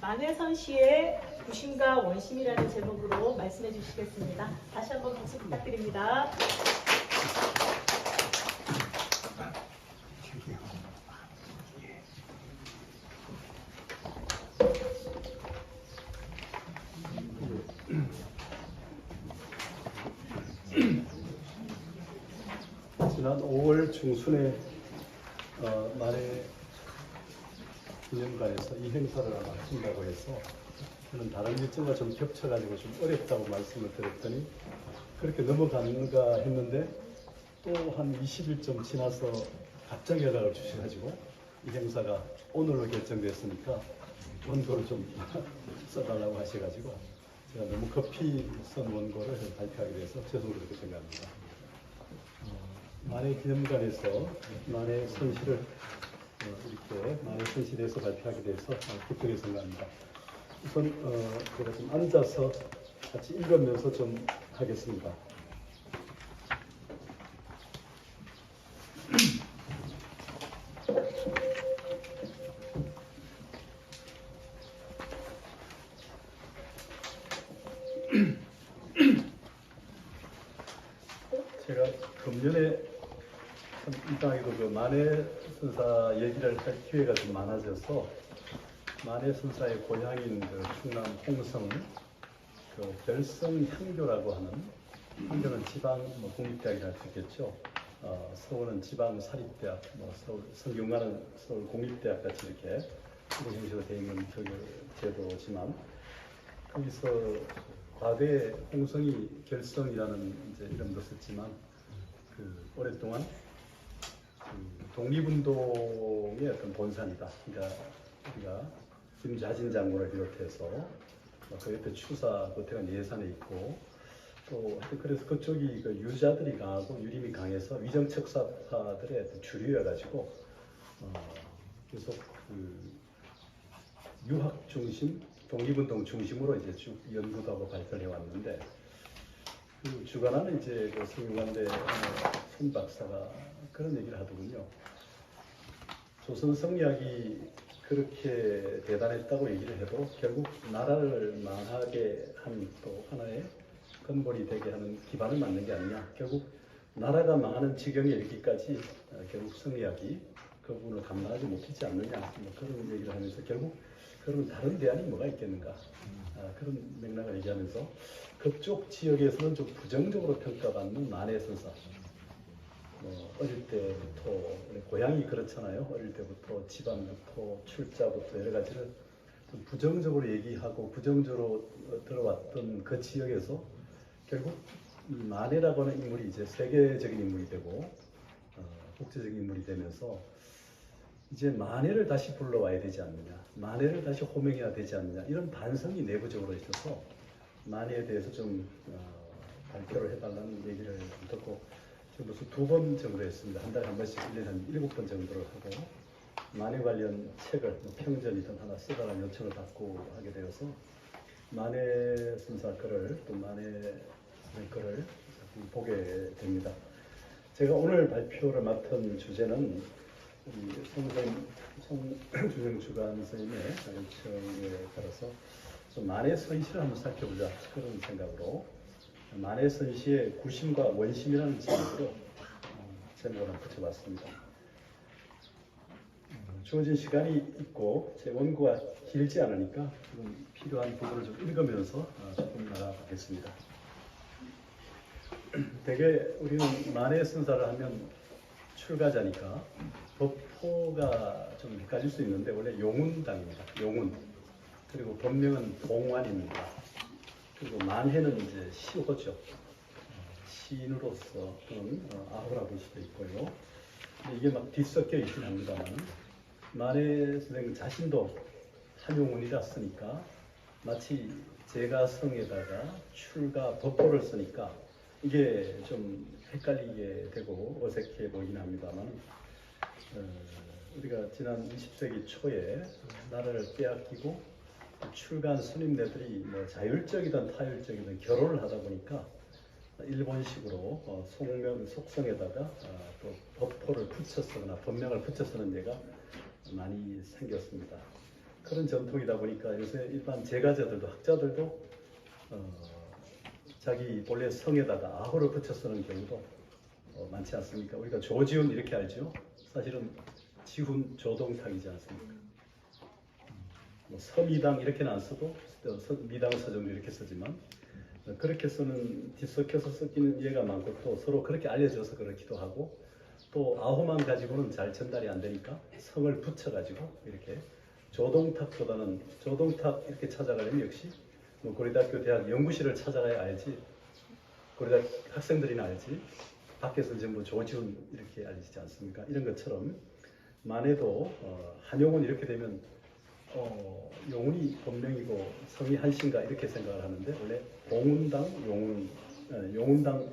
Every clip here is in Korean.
만해선시의 구심과 원심이라는 제목으로 말씀해 주시겠습니다. 다시 한번 박수 부탁드립니다. 지난 5월 중순에 만해 기념관에서 이 행사를 아마 하신다고 해서 저는 다른 일정과 좀 겹쳐가지고 좀 어렵다고 말씀을 드렸더니 그렇게 넘어가는가 했는데 또 한 20일 좀 지나서 갑자기 연락을 주셔가지고 이 행사가 오늘로 결정됐으니까 원고를 좀 써달라고 하셔가지고 제가 너무 급히 쓴 원고를 발표하게 돼서 죄송스럽게 생각합니다. 만해 기념관에서 만해 선시를 이렇게 만해 선시에 대해서 발표하게 돼서 기쁘게 생각합니다. 우선 제가 좀 앉아서 같이 읽으면서 좀 하겠습니다. 제가 금년에 이 땅에도 그 만해 선사 얘기를 할 기회가 좀 많아져서 만해 선사의 고향인 그 충남 홍성 그 결성향교라고 하는 향교는 지방 공립대학이라 했겠죠. 서울은 지방 사립대학, 서울 성균관은 서울 공립대학 같이 이렇게 시도 형식으로 되어 있는 제도지만 거기서 과대 홍성이 결성이라는 이제 이름도 썼지만 그 오랫동안 독립운동의 어떤 본산이다. 그러니까 우리가 김자진 장군을 비롯해서 그 옆에 추사 고태관 예산에 있고 또 그래서 그쪽이 그 유자들이 강하고 유림이 강해서 위정척사파들의 주류여가지고 계속 그 유학 중심, 독립운동 중심으로 이제 쭉 연구도 하고 발전해 왔는데 그 주관하는 이제 그 성균관대 손 박사가 그런 얘기를 하더군요. 조선 성리학이 그렇게 대단했다고 얘기를 해도 결국 나라를 망하게 한 또 하나의 근본이 되게 하는 기반을 만든 게 아니냐. 결국 나라가 망하는 지경에 이르기까지 결국 성리학이 그 부분을 감당하지 못했지 않느냐. 그런 얘기를 하면서 결국 그런 다른 대안이 뭐가 있겠는가. 그런 맥락을 얘기하면서 그쪽 지역에서는 좀 부정적으로 평가받는 만해 선사. 어릴 때부터 고향이 그렇잖아요. 어릴 때부터 집안부터 출자부터 여러 가지를 좀 부정적으로 얘기하고 부정적으로 들어왔던 그 지역에서 결국 만해라고 하는 인물이 이제 세계적인 인물이 되고 국제적인 인물이 되면서 이제 만해를 다시 불러와야 되지 않느냐, 만해를 다시 호명해야 되지 않느냐 이런 반성이 내부적으로 있어서 만해에 대해서 좀 발표를 해달라는 얘기를 듣고 무슨 2번 정도 했습니다. 한 달에 한 번씩 1년에 한 7번 정도를 하고 만해 관련 책을 평전이든 하나 쓰달라는 요청을 받고 하게 되어서 만해 선사 글을 또 만해 글을 보게 됩니다. 제가 오늘 발표를 맡은 주제는 송준영 주간 선생님의 요청에 따라서 좀 만해 선시를 한번 살펴보자 그런 생각으로 만해 선시의 구심과 원심이라는 제목으로 제목을 한번 붙여봤습니다. 주어진 시간이 있고 제 원고가 길지 않으니까 좀 필요한 부분을 좀 읽으면서 조금 나가보겠습니다. 대개 우리는 만해 선사를 하면 출가자니까 법호가 좀 헷갈릴 수 있는데 원래 용운당입니다. 용운. 그리고 본명은 봉환입니다. 그리고 만해는 이제 시호죠. 시인으로서 또는 아호라 볼 수도 있고요. 근데 이게 막 뒤섞여 있긴 합니다만 만해 선생님 자신도 한용운이라 쓰니까 마치 제가 성에다가 출가 법호를 쓰니까 이게 좀 헷갈리게 되고 어색해 보이긴 합니다만 우리가 지난 20세기 초에 나라를 빼앗기고 출가한 스님네들이 뭐 자율적이든 타율적이든 결혼을 하다 보니까 일본식으로 속성에다가 또 법포를 붙여 쓰거나 법명을 붙여 쓰는 예가 많이 생겼습니다. 그런 전통이다 보니까 요새 일반 제가자들도 학자들도 자기 본래 성에다가 아호를 붙여 쓰는 경우도 많지 않습니까? 우리가 조지훈 이렇게 알죠? 사실은 지훈 조동탁이지 않습니까? 뭐 서미당 이렇게는 안 써도 미당 서정도 이렇게 쓰지만 그렇게 쓰는 뒤섞여서 섞이는 예가 많고 또 서로 그렇게 알려져서 그렇기도 하고 또 아호만 가지고는 잘 전달이 안 되니까 성을 붙여가지고 이렇게 조동탁보다는 조동탁 이렇게 찾아가려면 역시 뭐 고려대학교 대학 연구실을 찾아가야 알지 고려대학 학생들이나 알지 밖에서 전부 조지훈 이렇게 알리지 않습니까? 이런 것처럼 만해도 한용운 이렇게 되면 용운이 본명이고 성이 한신가 이렇게 생각을 하는데 원래 봉운당 용운당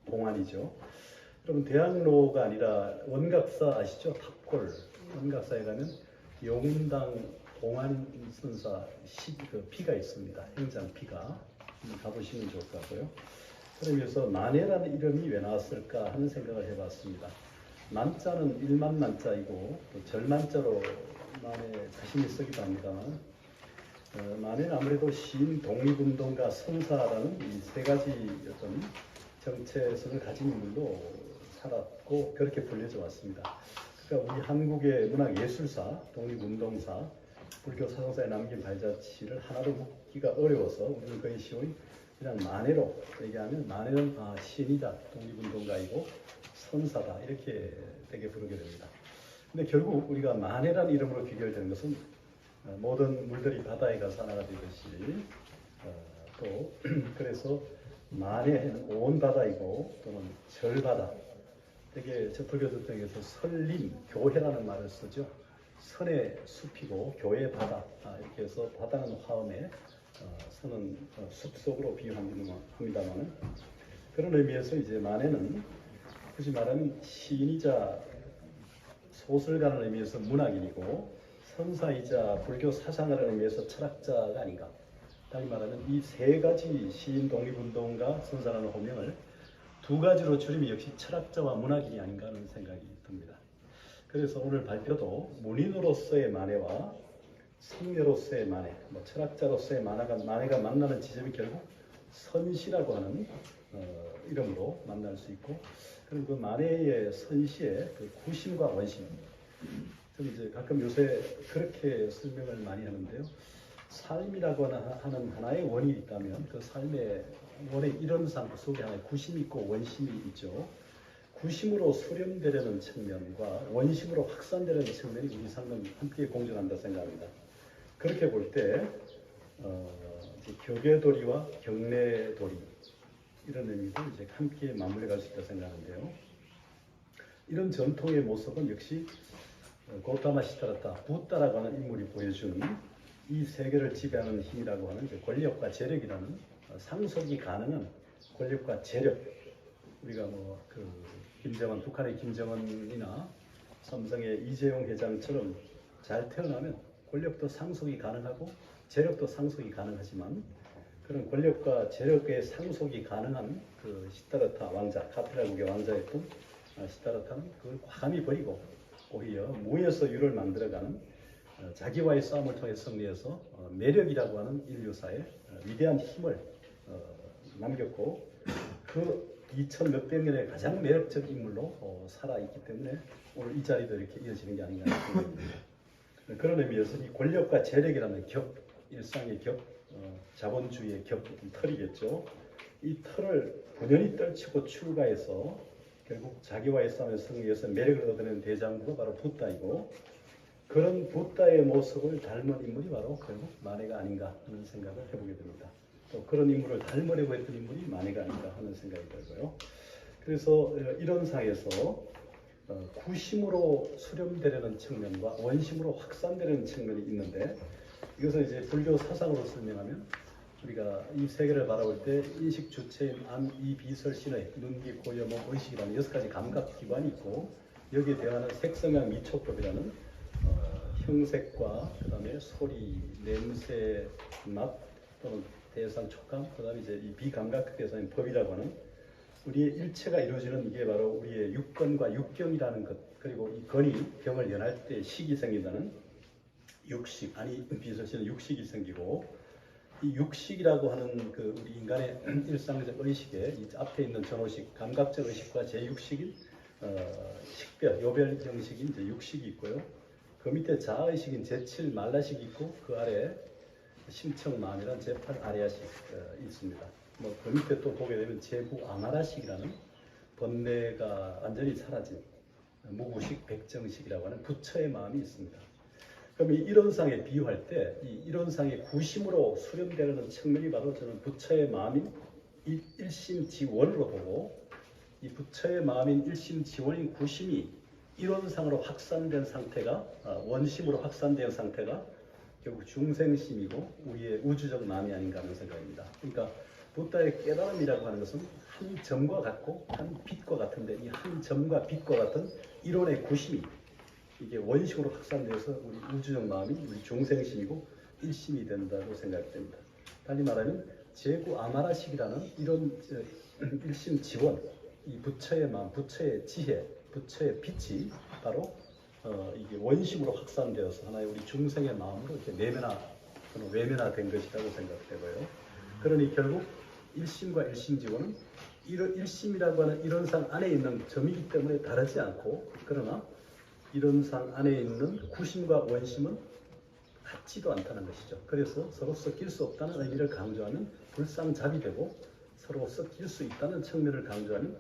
봉안이죠. 여러분 대학로가 아니라 원각사 아시죠? 탑골 원각사에 가면 용운당 봉안 선사 피가 있습니다. 행장 피가 가보시면 좋을 것 같고요. 그러면서 만해라는 이름이 왜 나왔을까 하는 생각을 해봤습니다. 만자는 일만 만자이고 또 절만자로 만해 자신이 쓰기도 합니다만 만해는 아무래도 시인, 독립운동가, 선사라는 이 세 가지 어떤 정체성을 가진 인물로 살았고 그렇게 불려져 왔습니다. 그러니까 우리 한국의 문학예술사, 독립운동사, 불교 사상사에 남긴 발자취를 하나로 묶기가 어려워서 우리는 거의 쉬운 그냥 만해로 얘기하면 만해는 시인이다, 독립운동가이고 선사다 이렇게 되게 부르게 됩니다. 근데 결국 우리가 만해라는 이름으로 귀결되는 것은 모든 물들이 바다에 가서 하나가 되듯이 또 그래서 만해는 온 바다이고 또는 절바다 되게 불교 전통에서 설림, 교회라는 말을 쓰죠. 선의 숲이고 교회의 바다 이렇게 해서 바다는 화음에 선은 숲속으로 비유합니다만 그런 의미에서 이제 만해는 굳이 말하면 시인이자 소설가라는 의미에서 문학인이고 선사이자 불교 사상가라는 의미에서 철학자가 아닌가. 다시 말하면 이 세 가지 시인, 독립운동가, 선사라는 호명을 두 가지로 줄이면 역시 철학자와 문학인이 아닌가 하는 생각이 듭니다. 그래서 오늘 발표도 문인으로서의 만해와 성녀로서의 만해, 철학자로서의 만해가 만나는 지점이 결국 선시라고 하는 이름으로 만날 수 있고, 그리고 그 만해의 선시의 그 구심과 원심. 저는 이제 가끔 요새 그렇게 설명을 많이 하는데요. 삶이라고 하는 하나의 원이 있다면 그 삶의 원의 이론상 속에 하나의 구심이 있고 원심이 있죠. 구심으로 수렴되려는 측면과 원심으로 확산되려는 측면이 우리 삶은 함께 공존한다 생각합니다. 그렇게 볼 때 교계도리와 경례도리 이런 의미도 이제 함께 맞물려 갈 수 있다 생각하는데요. 이런 전통의 모습은 역시 고타마 시타라타 부다라고 하는 인물이 보여주는 이 세계를 지배하는 힘이라고 하는 권력과 재력이라는 상속이 가능한 권력과 재력. 우리가 김정은, 북한의 김정은이나 삼성의 이재용 회장처럼 잘 태어나면 권력도 상속이 가능하고 재력도 상속이 가능하지만 그런 권력과 재력의 상속이 가능한 그 시타르타 왕자, 카피라국의 왕자였던 시타르타는 그걸 과감히 버리고 오히려 무에서 유를 만들어가는 자기와의 싸움을 통해 승리해서 매력이라고 하는 인류사에 위대한 힘을 남겼고 그 2000몇백 년의 가장 매력적 인물로 살아있기 때문에 오늘 이 자리도 이렇게 이어지는 게 아닌가 생각합니다. 그런 의미에서 이 권력과 재력이라는 격, 일상의 격, 자본주의의 격, 털이겠죠. 이 털을 본연히 떨치고 출가해서 결국 자기와의 싸움에 승리해서 매력을 얻어내는 대장부가 바로 부다이고 그런 부다의 모습을 닮은 인물이 바로 결국 만해가 아닌가 하는 생각을 해보게 됩니다. 또 그런 인물을 닮으려고 했던 인물이 만해가 아닌가 하는 생각이 들고요. 그래서 이런 상에서 구심으로 수렴되려는 측면과 원심으로 확산되려는 측면이 있는데 이것을 이제 불교 사상으로 설명하면 우리가 이 세계를 바라볼 때 인식 주체인 안, 이, 비, 설, 신의 눈, 귀, 코, 여, 몸, 의식이라는 6가지 감각 기관이 있고 여기에 대하는 색성향 미촉법이라는 형색과 그 다음에 소리, 냄새, 맛 또는 대상 촉감, 그다음에 이제 이 비감각 대상인 법이라고 하는 우리의 일체가 이루어지는 이게 바로 우리의 육건과 육경이라는 것, 그리고 이 건이 경을 연할 때 식이 생긴다는 육식, 아니 비서시는 육식이 생기고, 이 육식이라고 하는 그 우리 인간의 일상적 의식에 이 앞에 있는 전호식, 감각적 의식과 제6식인 식별, 요별 형식인 이제 육식이 있고요. 그 밑에 자아의식인 제7 말라식이 있고, 그 아래 심청마음이란 제8 아리아식 있습니다. 뭐 그 밑에 또 보게 되면 제9 아마라식이라는 번뇌가 완전히 사라진 무구식, 백정식이라고 하는 부처의 마음이 있습니다. 그럼 이 이론상에 비유할 때 이 이론상의 구심으로 수렴되는 측면이 바로 저는 부처의 마음인 일심지원으로 보고, 이 부처의 마음인 일심지원인 구심이 이론상으로 확산된 상태가 원심으로 확산된 상태가 결국 중생심이고 우리의 우주적 마음이 아닌가 하는 생각입니다. 그러니까 부다의 깨달음이라고 하는 것은 한 점과 같고 한 빛과 같은데, 이 한 점과 빛과 같은 이론의 구심이 이게 원심으로 확산되어서 우리 우주적 마음이 우리 중생심이고 일심이 된다고 생각됩니다. 달리 말하면 제9 아마라식이라는 이런 일심 지원, 이 부처의 마음, 부처의 지혜, 부처의 빛이 바로 이게 원심으로 확산되어서 하나의 우리 중생의 마음으로 이렇게 외면화된 것이라고 생각되고요. 그러니 결국 일심과 일심지원은 일심이라고 하는 이론상 안에 있는 점이기 때문에 다르지 않고, 그러나 이론상 안에 있는 구심과 원심은 같지도 않다는 것이죠. 그래서 서로 섞일 수 없다는 의미를 강조하면 불상잡이 되고, 서로 섞일 수 있다는 측면을 강조하면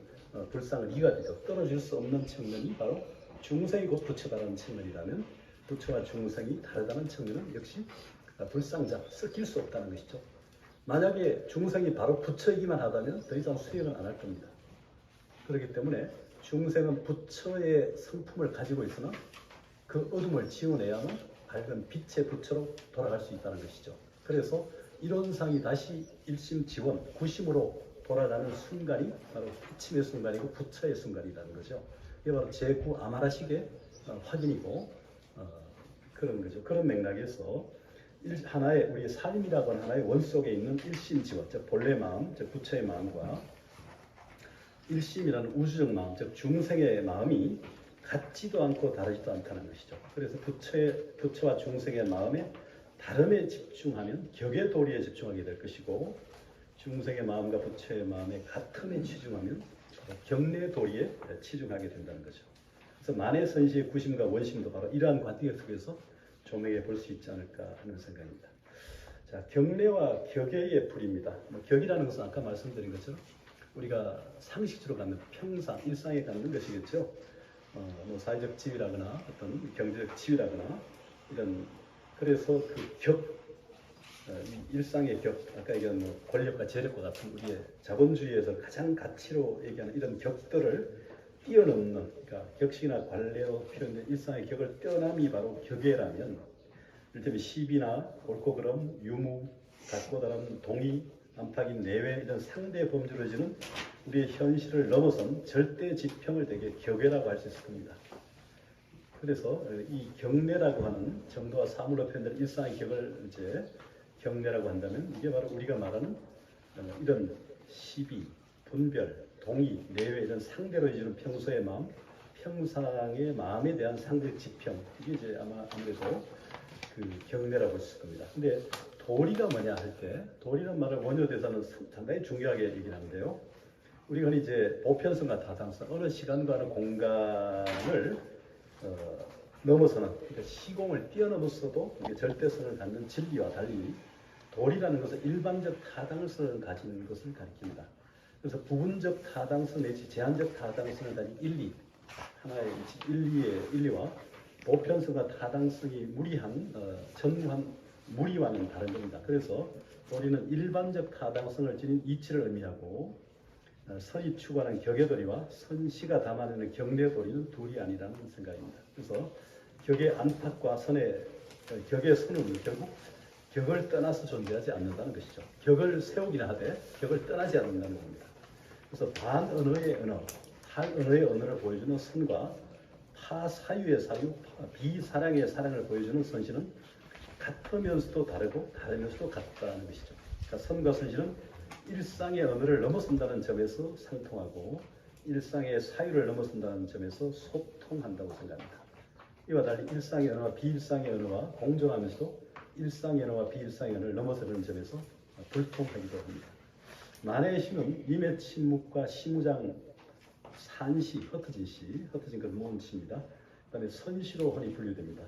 불상을 이가 되죠. 떨어질 수 없는 측면이 바로 중생이 곧 부처다라는 측면이라면, 부처와 중생이 다르다는 측면은 역시 불상잡, 섞일 수 없다는 것이죠. 만약에 중생이 바로 부처이기만 하다면 더 이상 수행은 안 할 겁니다. 그렇기 때문에 중생은 부처의 성품을 가지고 있으나 그 어둠을 지워내야만 밝은 빛의 부처로 돌아갈 수 있다는 것이죠. 그래서 이론상이 다시 일심지원, 구심으로 돌아가는 순간이 바로 부침의 순간이고 부처의 순간이라는 거죠. 이게 바로 제9 아마라식의 확인이고 그런 거죠. 그런 맥락에서 하나의 우리 삶이라고 하는 하나의 원 속에 있는 일심지원, 즉 본래 마음, 즉 부처의 마음과 일심이라는 우주적 마음, 즉 중생의 마음이 같지도 않고 다르지도 않다는 것이죠. 그래서 부처와 중생의 마음의 다름에 집중하면 격의 도리에 집중하게 될 것이고, 중생의 마음과 부처의 마음의 같음에 치중하면 경내 도리에 치중하게 된다는 거죠. 그래서 만해선시의 구심과 원심도 바로 이러한 관계 속에서 조명해 볼 수 있지 않을까 하는 생각입니다. 자, 경내와 격의 불입니다. 격이라는 것은 아까 말씀드린 것처럼 우리가 상식적으로 갖는 평상, 일상에 갖는 것이겠죠. 뭐 사회적 지위라거나 어떤 경제적 지위라거나 이런, 그래서 그 격, 일상의 격, 아까 얘기한 뭐 권력과 재력과 같은 우리의 자본주의에서 가장 가치로 얘기하는 이런 격들을 뛰어넘는, 그러니까 격식이나 관례로 표현된 일상의 격을 뛰어남이 바로 격예라면, 이를테면 시비나 옳고 그름, 유무, 같고 다른 동의, 안팎인 내외 이런 상대 범주로 지는 우리의 현실을 넘어선 절대 지평을 대개 격예라고 할 수 있을 겁니다. 그래서 이 경내라고 하는 정도와 사물로 표현된 일상의 격을 이제 경내라고 한다면, 이게 바로 우리가 말하는 이런 시비, 분별, 동의, 내외 이런 상대로 이루는 평소의 마음, 평상의 마음에 대한 상대 지평, 이게 이제 아무래도 그 경내라고 했을 겁니다. 근데 도리가 뭐냐 할 때, 도리란 말을 원효 대사는 상당히 중요하게 얘기를 하는데요. 우리가 이제 보편성과 타당성, 어느 시간과 어느 공간을 넘어서는, 그러니까 시공을 뛰어넘었어도 이게 절대성을 갖는 진리와 달리 도리라는 것은 일반적 타당성을 가진 것을 가리킵니다. 그래서 부분적 타당성 내지 제한적 타당성을 가진 일리, 하나의 일리와 보편성과 타당성이 무리한 전무한 무리와는 다른 겁니다. 그래서 도리는 일반적 타당성을 지닌 이치를 의미하고, 선이 추구하는 격의 도리와 선시가 담아내는 경내 도리는 둘이 아니라는 생각입니다. 그래서 격의 안팎과 격의 선은 결국 격을 떠나서 존재하지 않는다는 것이죠. 격을 세우기는 하되 격을 떠나지 않는다는 겁니다. 그래서 반언어의 언어, 탈언어의 언어를 보여주는 선과 파사유의 사유, 비사랑의 사랑을 보여주는 선시는 같으면서도 다르고 다르면서도 같다는 것이죠. 선과 순시는 일상의 언어를 넘어선다는 점에서 상통하고 일상의 사유를 넘어선다는 점에서 소통한다고 생각합니다. 이와 달리 일상의 언어와 비일상의 언어와 공존하면서도 일상의 언어와 비일상의 언어를 넘어서는 점에서 불통하기도 합니다. 만해의 시는 임의 침묵과 시무장 산시, 흩어진 시, 흩어진 그 모은 시입니다. 그다음에 선시로 흔히 분류됩니다.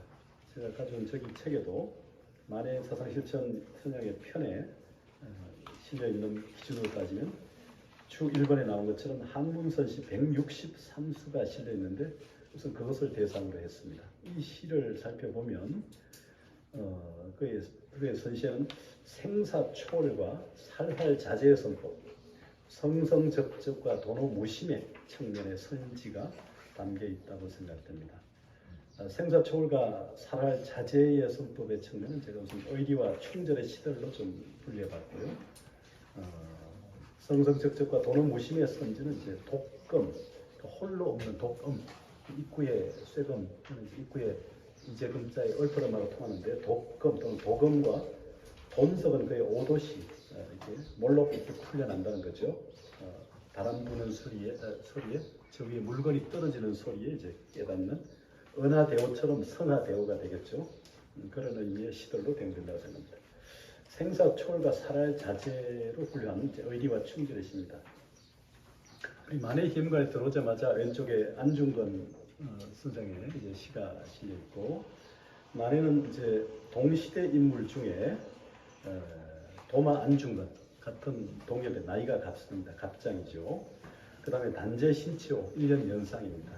제가 가져온 저기 책에도 만해 사상실천 선양의 편에 실려 있는 기준으로 따지면 주 1번에 나온 것처럼 한문선시 163수가 실려 있는데 우선 그것을 대상으로 했습니다. 이 시를 살펴보면 그의 선시에는 생사초월과 살활자제의 선법, 성성적적과 도노무심의 측면의 선지가 담겨 있다고 생각됩니다. 생사초월과 살활자제의 선법의 측면은 제가 우선 의리와 충절의 시들로 좀 분류해봤고요. 성성적적과 도노무심의 선지는 이제 독금, 홀로 없는 독음, 입구의 쇠금, 입구의 이제금자의 얼퍼름하고 통하는데 독금 또는 도금과 돈석은 그의 오도시 이렇게 몰록 이렇게 풀려난다는 거죠. 바람 부는 소리에 저 위에 물건이 떨어지는 소리에 이제 깨닫는 은하대오처럼 성하대오가 되겠죠. 그런 의미의 시들로 대응된다고 생각합니다. 생사초월과 살활자제로 분류하는 의리와 충절의 시입니다. 우리 만해 희음관에 들어오자마자 왼쪽에 안중근 선생의 이제 시가 실려 있고, 만해는 이제 동시대 인물 중에 도마 안중근 같은 동엽의 나이가 같습니다. 갑장이죠. 그 다음에 단재 신치호 1년 연상입니다.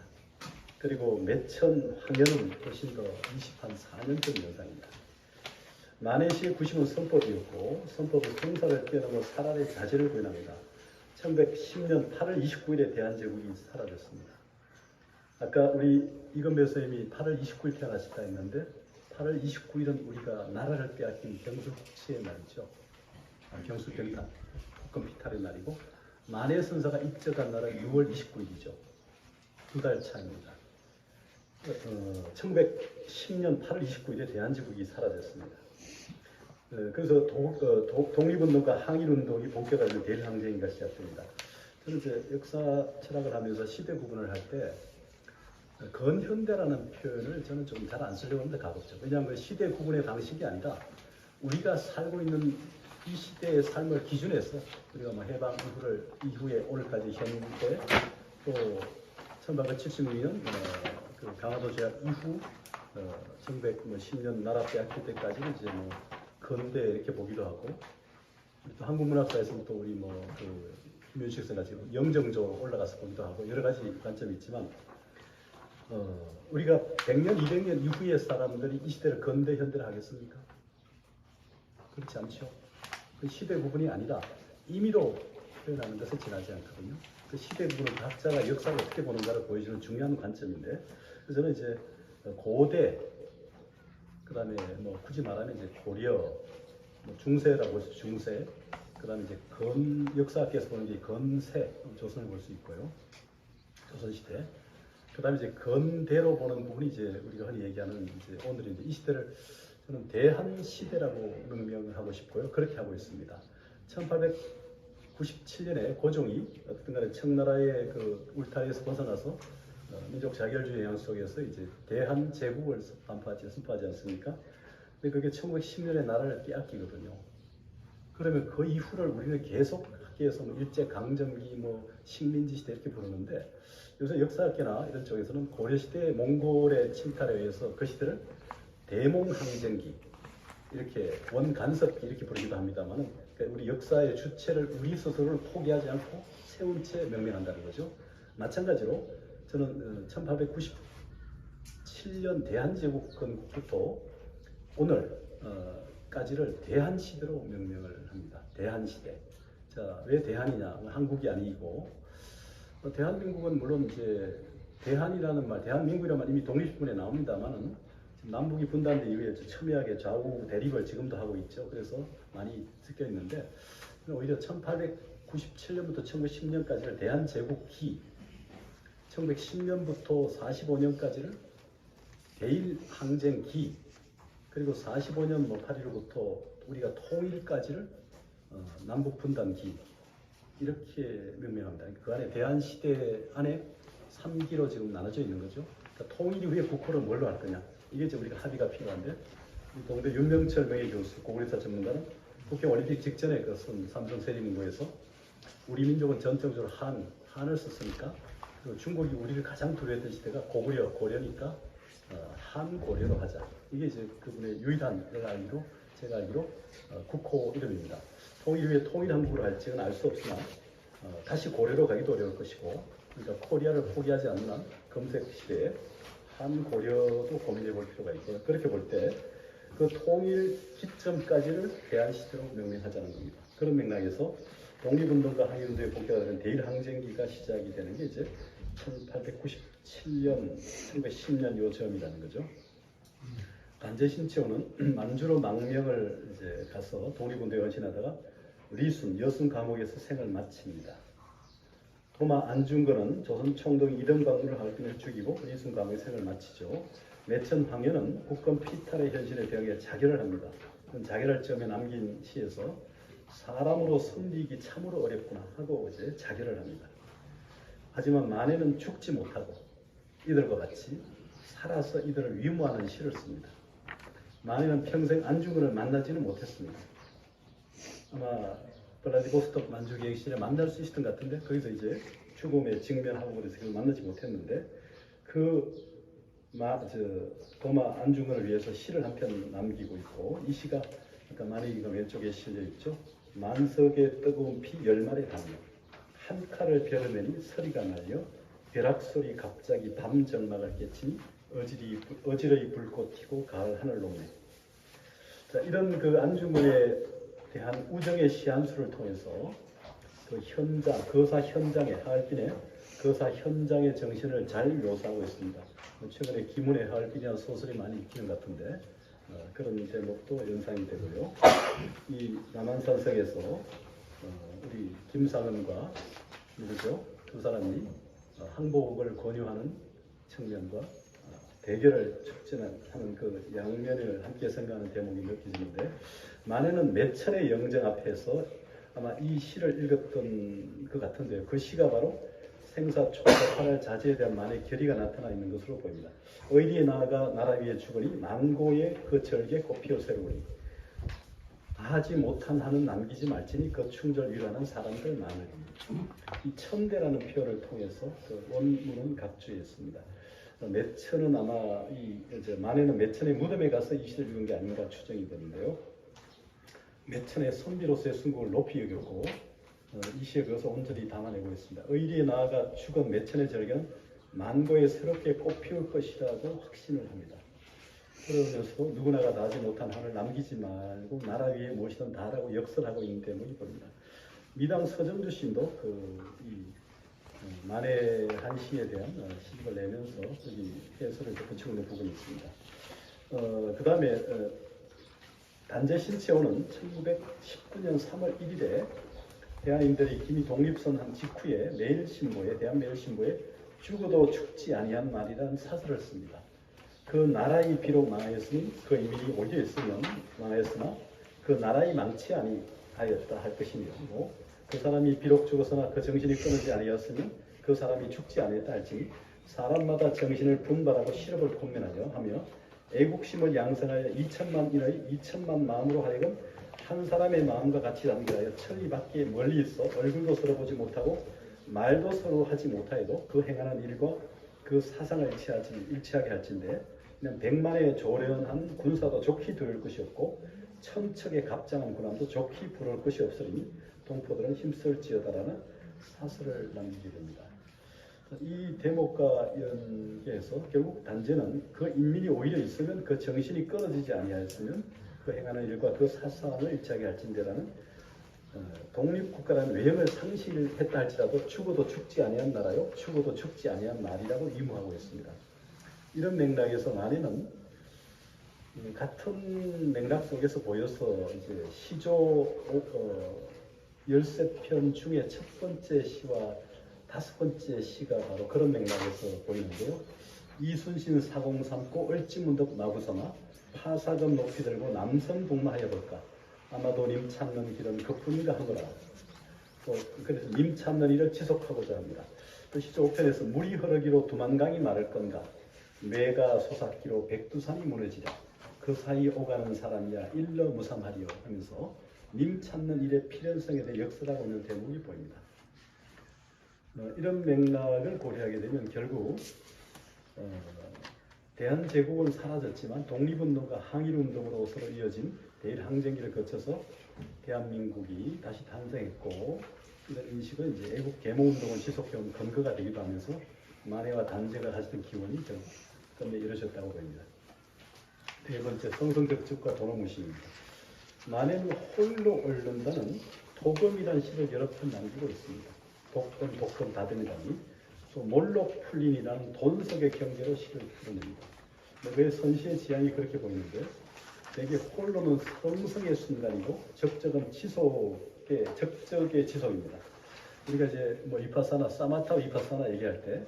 그리고 매천 황현은 훨씬 더 24년쯤 연상입니다. 만해시의 구심은 선법이었고 선법은 생사를 뛰어넘어 살아의 자제를 구현합니다. 1910년 8월 29일에 대한제국이 사라졌습니다. 아까 우리 이건배 선생님이 8월 29일 태어나셨다 했는데 8월 29일은 우리가 나라를 빼앗긴 경술국치의 날이죠. 경술병탄, 폭금피탈의 날이고 만해 선사가 입적한 날은 6월 29일이죠. 두 달 차입니다. 1910년 8월 29일에 대한제국이 사라졌습니다. 그래서 독립운동과 항일운동이 본격화되는 대일항쟁인가 시작됩니다. 저는 이제 역사 철학을 하면서 시대 구분을 할 때 근현대라는 표현을 저는 좀 잘 안 쓰려고 하는데 가급적. 왜냐하면 그 시대 구분의 방식이 아니라 우리가 살고 있는 이 시대의 삶을 기준해서 우리가 뭐 해방 이후에 오늘까지 현대 또 1876년 그 강화도 제약 이후 1910년 나라 빼앗길 때까지는 이제 뭐 근대 이렇게 보기도 하고 또 한국문학사에서는 또 우리 뭐그 김윤식 선생같이 영정적으로 올라가서 보기도 하고 여러 가지 관점이 있지만 우리가 100년, 200년 이후의 사람들이 이 시대를 근대, 현대를 하겠습니까? 그렇지 않죠. 그 시대 구분이 아니라 임의로 표현하는 것에 지나지 않거든요. 그 시대 구분은 각자가 역사를 어떻게 보는가를 보여주는 중요한 관점인데, 그래서 저는 이제 고대, 그 다음에 뭐 굳이 말하면 이제 고려, 뭐 중세라고 해서 중세, 그 다음에 이제 역사학계에서 보는 게 건세, 조선을 볼 수 있고요. 조선시대. 그 다음에 이제 근대로 보는 부분이 이제 우리가 흔히 얘기하는 이제 오늘인데 이 시대를 저는 대한시대라고 명명을 하고 싶고요. 그렇게 하고 있습니다. 1897년에 고종이 어떤 간에 청나라의 그 울타리에서 벗어나서 민족 자결주의 영향 속에서 이제 대한제국을 선포하지 않습니까? 근데 그게 1910년에 나라를 빼앗기거든요. 그러면 그 이후를 우리는 계속 학계에서 뭐 일제강점기, 뭐 식민지 시대 이렇게 부르는데 요새 역사학계나 이런 쪽에서는 고려시대 몽골의 침탈에 의해서 그 시대를 대몽항쟁기 이렇게 원간섭기 이렇게 부르기도 합니다만 그러니까 우리 역사의 주체를 우리 스스로를 포기하지 않고 세운 채 명명한다는 거죠. 마찬가지로 저는 1897년 대한제국 건국부터 오늘까지를 대한시대로 명명을 합니다. 대한시대. 자, 왜 대한이냐? 한국이 아니고 대한민국은 물론 이제 대한이라는 말, 대한민국이라는 말 이미 독립신문에 나옵니다만은 남북이 분단된 이후에 첨예하게 좌우 대립을 지금도 하고 있죠. 그래서 많이 섞여 있는데 오히려 1897년부터 1910년까지를 대한제국기, 1910년부터 45년까지를 대일항쟁기, 그리고 45년 8.15부터 우리가 통일까지를 남북 분단기 이렇게 명명합니다. 그 안에 대한시대 안에 3기로 지금 나눠져 있는 거죠. 그러니까 통일 이후에 국호를 뭘로 할 거냐. 이게 이제 우리가 합의가 필요한데 동대 윤명철 명예교수 고구려사 전문가는 북경올림픽 직전에 그 삼성 세리문고에서 우리 민족은 전통적으로 한을 썼으니까 그리고 중국이 우리를 가장 두려워했던 시대가 고려니까 한고려로 하자. 이게 이제 그분의 유일한 제가 알기로 국호 이름입니다. 통일 후에 통일한국으로 할지는 알 수 없으나 다시 고려로 가기도 어려울 것이고 그러니까 코리아를 포기하지 않는 한 검색 시대에 한고려도 고민해 볼 필요가 있고 그렇게 볼 때 그 통일 기점까지를 대한시대로 명명하자는 겁니다. 그런 맥락에서 독립운동과 항일운동에 본격화된 대일항쟁기가 시작이 되는 게 이제 1897년, 1910년 요 점이라는 거죠. 간제신치호는 만주로 망명을 이제 가서 독립운동에 헌신하다가 리순, 여순 감옥에서 생을 마칩니다. 도마 안중근은 조선 총독 이등광무를 할빈을 죽이고 리순 감옥에 생을 마치죠. 매천 황현은 국권 피탈의 현실에 대응해 자결을 합니다. 자결할 점에 남긴 시에서 사람으로 섬기기 참으로 어렵구나 하고 이제 자결을 합니다. 하지만 만해는 죽지 못하고 이들과 같이 살아서 이들을 위무하는 시를 씁니다. 만해는 평생 안중근을 만나지는 못했습니다. 아마 블라디보스토크 만주기행실에 만날 수 있었던 것 같은데 거기서 이제 죽음에 직면하고 그래서 그걸 만나지 못했는데 도마 안중근을 위해서 시를 한 편 남기고 있고 이 시가 그러니까 만해기가 왼쪽에 실려 있죠. 만석의 뜨거운 피 열말에 담요 한 칼을 벼르매니 서리가 날려 벼락소리 갑자기 밤 정막을 깨치니 어지러이 불꽃 튀고 가을 하늘 녹네. 자, 이런 그 안중근에 대한 우정의 시 한 수를 통해서 그 현장, 거사 현장의 하얼빈의 거사 현장의 정신을 잘 묘사하고 있습니다. 최근에 김훈의 하얼빈이라는 소설이 많이 읽히는 것 같은데 그런 대목도 연상이 되고요. 이 남한산성에서 우리 김상은과 누구죠? 두 사람이 항복을 권유하는 측면과 대결을 촉진하는 그 양면을 함께 생각하는 대목이 느껴지는데 만해는 매천의 영정 앞에서 아마 이 시를 읽었던 것 같은데요. 그 시가 바로 생사초사 팔할 자제에 대한 만의 결의가 나타나 있는 것으로 보입니다. 의리에 나아가 나라 위에 죽으니 만고의 그 절개 꽃피어 새로우니 다하지 못한 한은 남기지 말지니 그 충절 위로하는 사람들 많으니 이 천대라는 표현을 통해서 그 원문은 각주했습니다. 매천은 아마 만해는 매천의 무덤에 가서 이 시를 읽은 게 아닌가 추정이 되는데요. 매천의 선비로서의 순국을 높이 여겼고 이 시에 그것을 온전히 담아내고 있습니다. 의리에 나아가 죽은 매천의 절개는 만고에 새롭게 꽃피울 것이라고 확신을 합니다. 그러면서도 누구나가 나지 못한 한을 남기지 말고 나라 위에 무엇이든 다하라고 역설하고 있는 대목이 보입니다. 미당 서정주 시인도 만해 한 시에 대한 시집을 내면서 여기 해설을 붙이고 있는 부분이 있습니다. 그 다음에 단제신치호는 1919년 3월 1일에 대한인들이 김이 독립선언 직후에 대한매일신보에 죽어도 죽지 아니한 말이라는 사설을 씁니다. 그 나라이 비록 망하였으니 그 이민이 오려 있으면 망하였으나 그 나라이 망치 아니하였다 할 것이며 그 사람이 비록 죽었으나 그 정신이 끊어지지 아니었으면 그 사람이 죽지 아니했다 할지니 사람마다 정신을 분발하고 실업을 권면하며 애국심을 양성하여 2천만 인의 2천만 마음으로 하여금 한 사람의 마음과 같이 담겨하여 천리 밖에 멀리 있어 얼굴도 서로 보지 못하고 말도 서로 하지 못하여도 그 행하는 일과 그 사상을 일치하게 할진대 그냥 100만의 조련한 군사도 좋게 두을 것이 없고 천척의 갑장한 군함도 좋게 부를 것이 없으니 동포들은 힘쓸지어다라는 사설을 남기게 됩니다. 이 대목과 연계해서 결국 단제는 그 인민이 오히려 있으면 그 정신이 끊어지지 아니하였으면 그 행하는 일과 그 사상을 일치하게 할진대라는 독립국가라는 외형을 상실했다 할지라도 죽어도 죽지 아니한 나라요 죽어도 죽지 아니한 말이라고 위무하고 있습니다. 이런 맥락에서 만해는 같은 맥락 속에서 보여서 이제 시조 13편 중에 첫 번째 시와 다섯 번째 시가 바로 그런 맥락에서 보이는데요. 이순신 사공 삼고 얼지문덕 마구서마 파사금 높이 들고 남선 복마하여 볼까. 아마도 님 찾는 길은 그뿐인가 하노라. 또 그래서 님 찾는 일을 지속하고자 합니다. 또 15편에서 물이 흐르기로 두만강이 마를 건가, 매가 솟았기로 백두산이 무너지랴, 그 사이 오가는 사람이야 일러 무삼하리요 하면서 님 찾는 일의 필연성에 대해 역설하고 있는 대목이 보입니다. 이런 맥락을 고려하게 되면 결국 대한제국은 사라졌지만 독립운동과 항일운동으로서로 이어진 대일항쟁기를 거쳐서 대한민국이 다시 탄생했고, 이런 인식은 이제 애국 계몽운동을 지속해온 근거가 되기도 하면서 만해와 단죄가 가졌던 기원이 결국 끝내 이루어졌다고 보입니다. 네 번째, 성성적축과 도노무시입니다. 만해는 홀로 앓는다는 토금이라는 시를 여러 편 남기고 있습니다. 독금 다듬이라니, 또 몰록풀린이라는 돈석의 경제로 시를 풀어냅니다. 왜 선시의 지향이 그렇게 보이는데, 대개 홀로는 성성의 순간이고 적적은 적적의 지속입니다. 우리가 이제 뭐 위파사나 사마타 위파사나 얘기할 때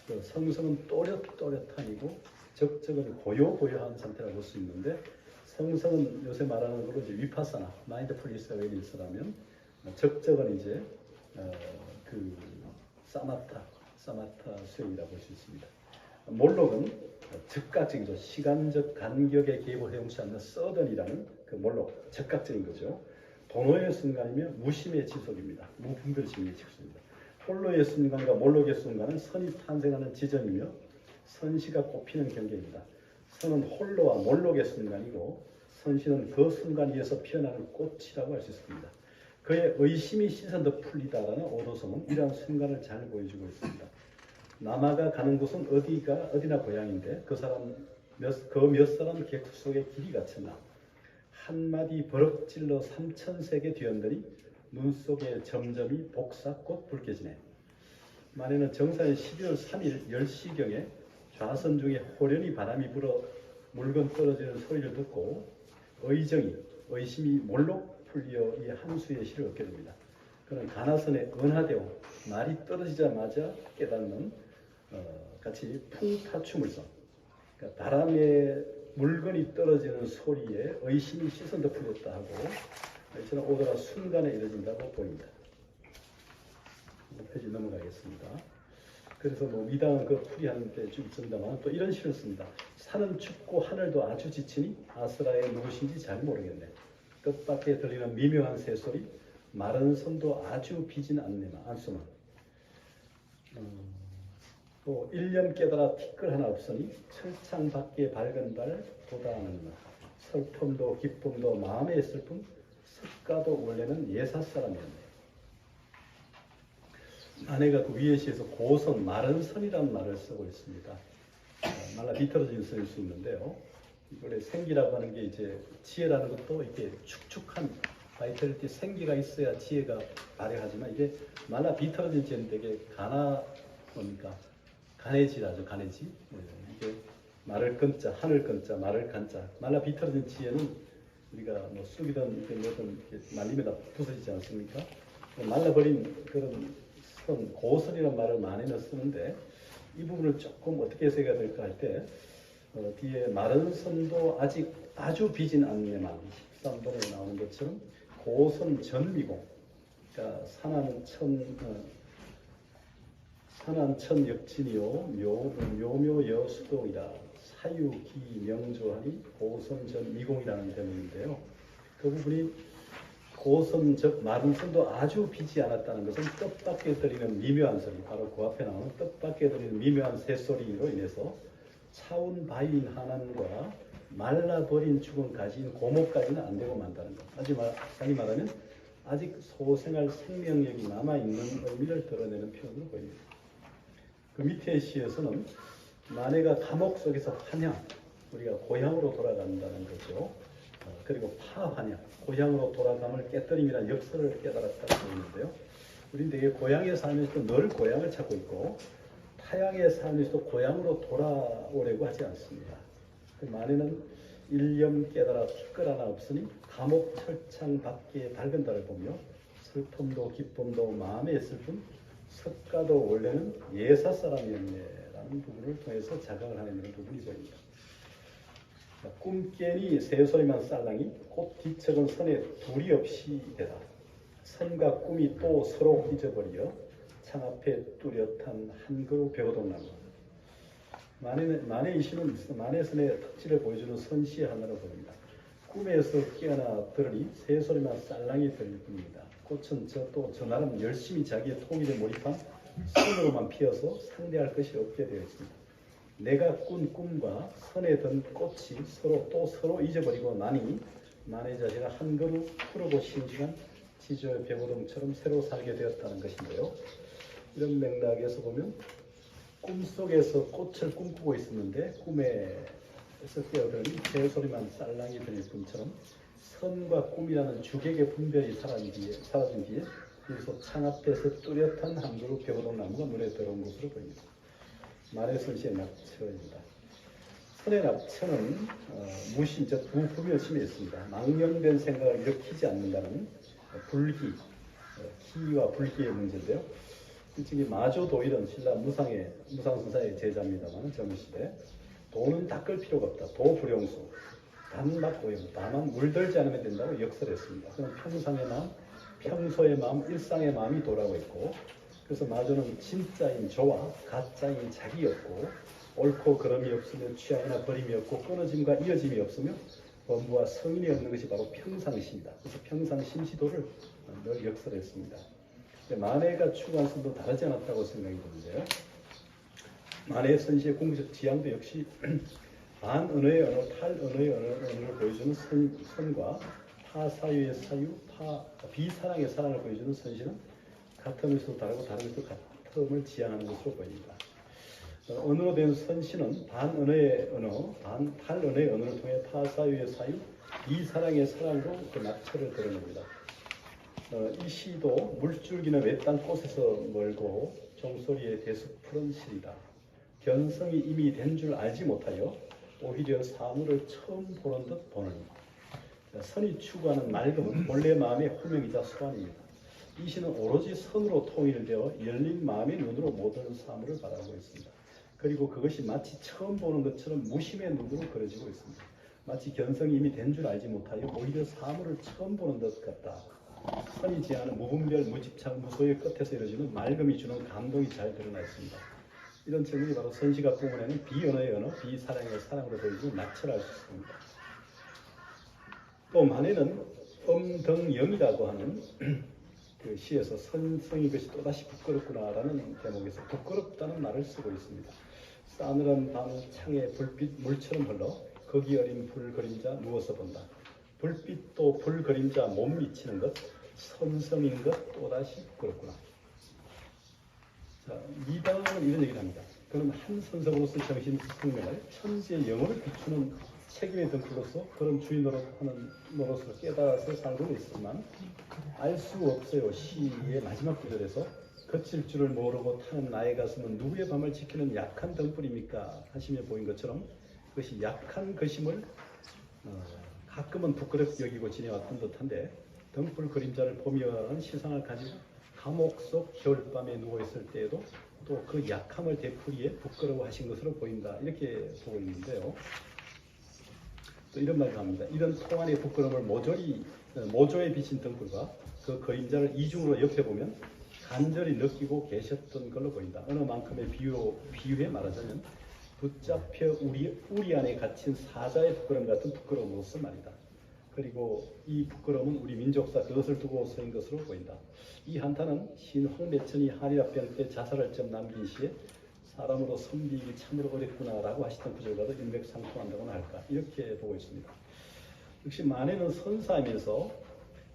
그 성성은 또렷또렷함이고 적적은 고요고요한 상태라고 볼 수 있는데, 성성은 요새 말하는 걸로 이제 위파사나 마인드풀니스 어웨이니스라면, 적적은 이제 그 사마타 수행이라고 볼 수 있습니다. 몰록은 즉각적이죠. 시간적 간격의 개입을 해용치 않는 서든이라는 그 몰록, 즉각적인 거죠. 도노의 순간이며 무심의 지속입니다. 무분별심의 지속입니다. 홀로의 순간과 몰록의 순간은 선이 탄생하는 지점이며 선시가 꼽히는 경계입니다. 선은 홀로와 몰록의 순간이고 선시는 그 순간 위에서 피어나는 꽃이라고 할 수 있습니다. 그의 의심이 시선도 풀리다라는 오도성은 이러한 순간을 잘 보여주고 있습니다. 남아가 가는 곳은 어디나 고향인데 그 몇 사람 객수 속에 길이 갇혔나, 한마디 버럭질러 삼천세계 뒤흔들이 눈 속에 점점이 복사꽃 붉게지네. 만에는 정사의 12월 3일 10시경에 좌선 중에 호련히 바람이 불어 물건 떨어지는 소리를 듣고 의심이 몰록 풀려 이 한수의 시를 얻게 됩니다. 그는 가나선에 은하되어 말이 떨어지자마자 깨닫는 같이 풍파추물성, 그러니까 바람에 물건이 떨어지는 소리에 의심이 시선도 풀렸다 하고, 저는 오더라 순간에 이뤄진다고 보입니다. 페이지 넘어가겠습니다. 그래서 뭐 미당은 그 풀이하는 데 좀 있습니다만 또 이런 시를 씁니다. 산은 춥고 하늘도 아주 지치니 아스라의 누구신지 잘 모르겠네. 뜻밖에 들리는 미묘한 새소리, 마른 손도 아주 비진 않소만. 또 1년 깨달아 티끌 하나 없으니 철창 밖에 밝은 달 도다하는 것. 슬픔도 기쁨도 마음에 슬픔, 습가도 원래는 예사 사람이었네. 아내가 그 위에 시에서 고선, 마른 선이라는 말을 쓰고 있습니다. 말라 비틀어진 선일 수 있는데요. 원래 생기라고 하는 게 이제 지혜라는 것도 이렇게 축축한 바이탈리티, 생기가 있어야 지혜가 발휘하지만 이게 말라 비틀어진 지혜는 되게 뭡니까? 간해지라죠, 간해지. 이게 말을 끊자, 하늘 끊자, 말을 간자. 말라 비틀어진 지혜는 우리가 뭐 쑥이든 뭐든 말리면 다 부서지지 않습니까? 말라버린 그런 고선이라는 말을 많이는 쓰는데, 이 부분을 조금 어떻게 해석해야 될까 할 때 뒤에 마른 선도 아직 아주 비진 않네만 13번에 나오는 것처럼 고선 전미고, 그러니까 산한 역진이요 묘묘여 수동이라 사유기 명조하니 고선 전미공이라는 대목인데요. 그 부분이 고선 즉 마른 선도 아주 비지 않았다는 것은 뜻밖에 들리는 미묘한 소리, 바로 그 앞에 나오는 뜻밖에 들리는 미묘한 새소리로 인해서 차운 바위인 하남과 말라버린 죽은 가지인 고목까지는 안 되고 만다는 것. 다시 말하면 아직 소생할 생명력이 남아있는 의미를 드러내는 표현으로 보입니다. 그 밑에 시에서는 마네가 감옥 속에서 환영, 우리가 고향으로 돌아간다는 거죠. 그리고 파환영, 고향으로 돌아감을 깨뜨림이라는 역설을 깨달았다고 보이는데요. 우리는 되게 고향에 살면서도 늘 고향을 찾고 있고 타향에 살면서도 고향으로 돌아오려고 하지 않습니다. 그 말에는 일념 깨달아 티끌 하나 없으니 감옥 철창 밖에 밝은 달을 보며 슬픔도 기쁨도 마음의 슬픔, 석가도 원래는 예사 사람이었네라는 부분을 통해서 자각을 하는 부분이 보입니다. 꿈깨니 새소리만 쌀랑이 곧 뒤척은 선에 둘이 없이 되다. 선과 꿈이 또 서로 잊어버려 창 앞에 뚜렷한 한 그루 벽오동나무. 만해의 시는 만해선의 특질을 보여주는 선시의 하나로 보입니다. 꿈에서 깨어나 들으니 새소리만 쌀랑이 들릴 뿐입니다. 꽃은 저 나름 열심히 자기의 통일에 몰입한 선으로만 피어서 상대할 것이 없게 되어 있습니다. 내가 꾼 꿈과 선에 든 꽃이 서로 잊어버리고 나니 만해 자신은 한 그루 푸르고 싱싱한 지조의 벽오동처럼 새로 살게 되었다는 것인데요. 이런 맥락에서 보면 꿈속에서 꽃을 꿈꾸고 있었는데 꿈에서 깨어들니 새소리만 쌀랑이 들릴 뿐처럼 선과 꿈이라는 주객의 분별이 사라진 뒤에 여기서 창 앞에서 뚜렷한 한 그루 벽오동나무가 눈에 들어온 것으로 보입니다. 만해선시의 낙처입니다. 선의 낙처는 무신적 부부멸심에 있습니다. 망령된 생각을 일으키지 않는다는 희와 불희의 문제인데요. 일찍이 마조도일은 신라 무상선사의 제자입니다만 정시대 도는 닦을 필요가 없다. 도불용수 단막고용 다만 물들지 않으면 된다고 역설했습니다. 그는 평소의 마음, 일상의 마음이 도라고 했고, 그래서 마조는 진짜인 조와 가짜인 자기였고, 옳고 그름이 없으며 취향이나 버림이 없고 끊어짐과 이어짐이 없으며 범부와 성인이 없는 것이 바로 평상심이다. 그래서 평상심시도를 늘 역설했습니다. 만해가 추구한 선도 다르지 않았다고 생각이 드는데요. 만해의 선시의 공적 지향도 역시 반언어의 언어, 탈언어의 언어를 보여주는 선과 타사유의 사유, 비사랑의 사랑을 보여주는 선시는 같으면서도 다르고 다르면서도 같음을 지향하는 것으로 보입니다. 언어로 된 선시는 반언어의 언어, 탈언어의 언어를 통해 타사유의 사유, 비사랑의 사랑으로 그 낙처를 드러냅니다. 이 시도 물줄기는 외딴 꽃에서 멀고 종소리에 대수 푸른 실이다. 견성이 이미 된 줄 알지 못하여 오히려 사물을 처음 보는 듯 보는. 선이 추구하는 맑음은 본래 마음의 호명이자 소원입니다. 이 시는 오로지 선으로 통일되어 열린 마음의 눈으로 모든 사물을 바라보고 있습니다. 그리고 그것이 마치 처음 보는 것처럼 무심의 눈으로 그려지고 있습니다. 마치 견성이 이미 된 줄 알지 못하여 오히려 사물을 처음 보는 것 같다. 선이 지하는 무분별, 무집착, 무소의 끝에서 이루어지는 맑음이 주는 감동이 잘 드러나 있습니다. 이런 측면이 바로 선시가 뿜어내는 비언어의 언어, 비사랑의 사랑으로 보여주는 낙처를 알 수 있습니다. 또 만해는 음등영이라고 하는 그 시에서 선성이 것이 또다시 부끄럽구나라는 대목에서 부끄럽다는 말을 쓰고 있습니다. 싸늘한 밤 창에 불빛 물처럼 흘러 거기 어린 불 그림자 누워서 본다. 불빛도 불 그림자 못 미치는 것, 선성인 것 또다시 부끄럽구나. 자, 미당은 이런 얘기를 합니다. 그는 한 선성으로서 정신 숙명을 천지의 영혼을 비추는 책임의 등불로서 그런 주인 노릇하는 노릇으로 깨달아서 살고 있지만 알 수 없어요. 시의 마지막 구절에서 거칠 줄을 모르고 타는 나의 가슴은 누구의 밤을 지키는 약한 등불입니까? 하시며 보인 것처럼 그것이 약한 것임을 가끔은 부끄럽게 여기고 지내왔던 듯한데 등불 그림자를 보며는 시상을 가지고 감옥 속 겨울밤에 누워있을 때에도 또 그 약함을 되풀이해 부끄러워하신 것으로 보인다. 이렇게 보고 있는데요. 또 이런 말도 합니다. 이런 통안의 부끄러움을 모조에 비친 등불과 그 그림자를 이중으로 옆에 보면 간절히 느끼고 계셨던 걸로 보인다. 어느 만큼의 비유에 말하자면 붙잡혀 우리 안에 갇힌 사자의 부끄러움 같은 부끄러움으로서 말이다. 그리고 이 부끄러움은 우리 민족사 그것을 두고 서인 것으로 보인다. 이 한탄은 시인 황매천이 한일합병 때 자살을 점 남긴 시에 사람으로 섬기기 참으로 어렵구나라고 하시던 구절과도 일맥상통한다고나 할까 이렇게 보고 있습니다. 역시 만해는 선사하면서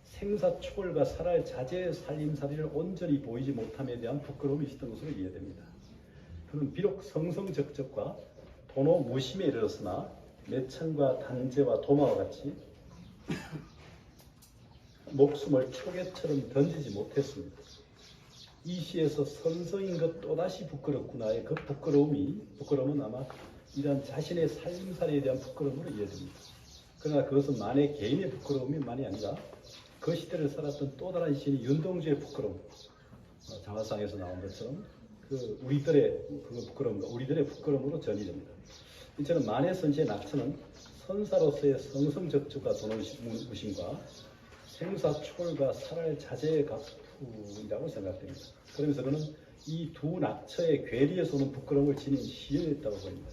생사초월과 살아야 자제의 살림살이를 온전히 보이지 못함에 대한 부끄러움이 있었던 것으로 이해됩니다. 그는 비록 성성적적과 도노 무심에 이르렀으나 매천과 단제와 도마와 같이 목숨을 초계처럼 던지지 못했습니다. 이 시에서 선성인 것 또다시 부끄럽구나의 그 부끄러움은 아마 이러한 자신의 살림살이에 대한 부끄러움으로 이해됩니다. 그러나 그것은 만해 개인의 부끄러움만이 아니라 그 시대를 살았던 또 다른 시인 윤동주의 부끄러움, 자화상에서 나온 것처럼 그 우리들의 그 부끄러움과 우리들의 부끄러움으로 전이됩니다. 이처럼 만해 선시의 낙처는 선사로서의 성성적조가 도는 무심과 생사초월과 살할 자제의 각품이라고 생각됩니다. 그러면서 그는 이 두 낙처의 괴리에서 오는 부끄러움을 지닌 시인이었다고 보입니다.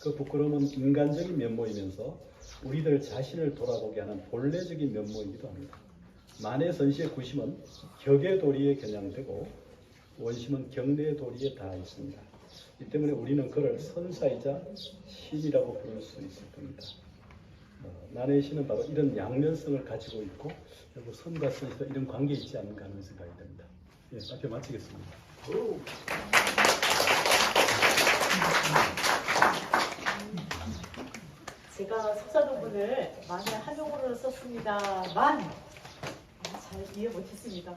그 부끄러움은 인간적인 면모이면서 우리들 자신을 돌아보게 하는 본래적인 면모이기도 합니다. 만해선시의 구심은 격의 도리에 겨냥되고 원심은 경내의 도리에 닿아 있습니다. 이 때문에 우리는 그를 선사이자 신이라고 부를 수 있을 겁니다. 만해의 시는 바로 이런 양면성을 가지고 있고 결국 선과 선에서 이런 관계에 있지 않는가 하는 생각이 듭니다. 예, 발표 마치겠습니다. 제가 석사논문을 만에 한용으로 썼습니다만 잘 이해 못했습니다.